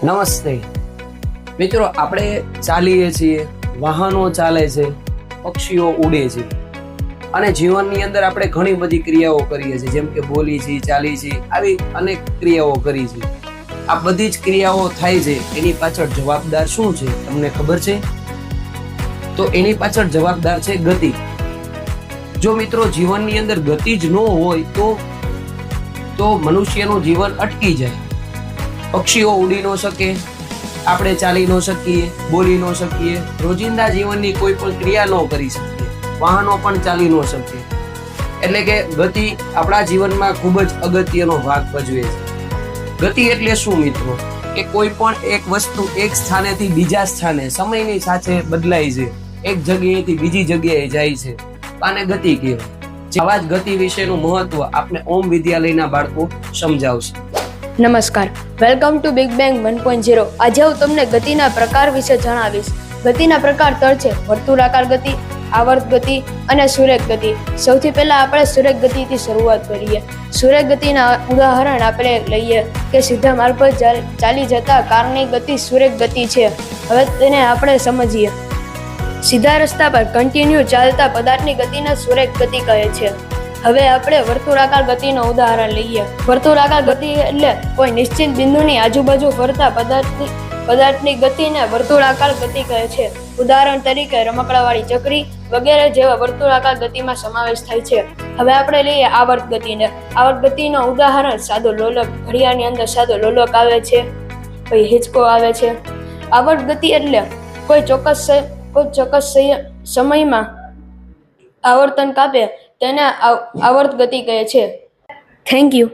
નમસ્તે મિત્રો, આપણે ચાલીએ છીએ, વાહનો ચાલે છે, પક્ષીઓ ઉડે છે અને જીવનની અંદર આપણે ઘણી બધી ક્રિયાઓ કરીએ છીએ, જેમ કે બોલી છીએ, ચાલી છીએ, આવી અનેક ક્રિયાઓ કરી છે. આ બધી જ ક્રિયાઓ થાય છે, એની પાછળ જવાબદાર શું છે તમને ખબર છે? તો એની પાછળ જવાબદાર છે ગતિ. જો મિત્રો જીવનની અંદર ગતિ જ ન હોય તો મનુષ્યનું જીવન અટકી જાય. પક્ષીઓ ઉડી ન શકે, આપણે ચાલી ન શકીએ, બોલી ન શકીએ, રોજિંદા જીવનની કોઈ પણ ક્રિયા ન કરી શકીએ, વાહનો પણ ચાલી ન શકીએ. એટલે કે ગતિ આપણા જીવનમાં ખૂબ જ અગત્યનો ભાગ ભજવે છે. ગતિ એટલે શું મિત્રો? કે કોઈ પણ એક વસ્તુ એક સ્થાનેથી બીજા સ્થાને સમયની સાથે બદલાય છે, એક જગ્યાએથી બીજી જગ્યાએ જાય છે, આને ગતિ કહેવાય. આવા જ ગતિ વિશેનું મહત્વ આપણે ઓમ વિદ્યાલયના બાળકો સમજાવશે. નમસ્કાર, વેલકમ ટુ બિગ બેંગ 1.0. આજે હું તમને ગતિના પ્રકાર વિશે જણાવીશ. ગતિના પ્રકાર 3 છે: વર્તુળાકાર ગતિ, આવર્ત ગતિ અને સુરેખ ગતિ. સૌથી પહેલા આપણે સુરેખ ગતિથી શરૂઆત કરીએ. સુરેખ ગતિના ઉદાહરણ આપણે લઈએ કે સીધા માર્ગ પર ચાલી જતા કારની ગતિ સુરેખ ગતિ છે. હવે તેને આપણે સમજીએ. સીધા રસ્તા પર કન્ટિન્યુ ચાલતા પદાર્થની ગતિને સુરેખ ગતિ કહે છે. હવે આપણે વર્તુળાકાર ગતિનું ઉદાહરણ લઈએ. વર્તુળાકાર ગતિ એટલે કોઈ નિશ્ચિત બિંદુની આજુબાજુ ફરતા પદાર્થની ગતિને વર્તુળાકાર ગતિ કહે છે. ઉદાહરણ તરીકે રમકડાવાળી ચકરી વગેરે જેવા વર્તુળાકાર ગતિમાં સમાવેશ થાય છે. હવે આપણે લઈએ આવર્ત ગતિને. આવર્ત ગતિનું ઉદાહરણ સાદો લોલક. ઘડિયાળની અંદર સાદો લોલક આવે છે, પછી હિંચકો આવે છે. આવર્ત ગતિ એટલે કોઈ ચોક્કસ સમયમાં આવર્તન કાપે તેને આવર્ત ગતિ કહે છે. Thank you.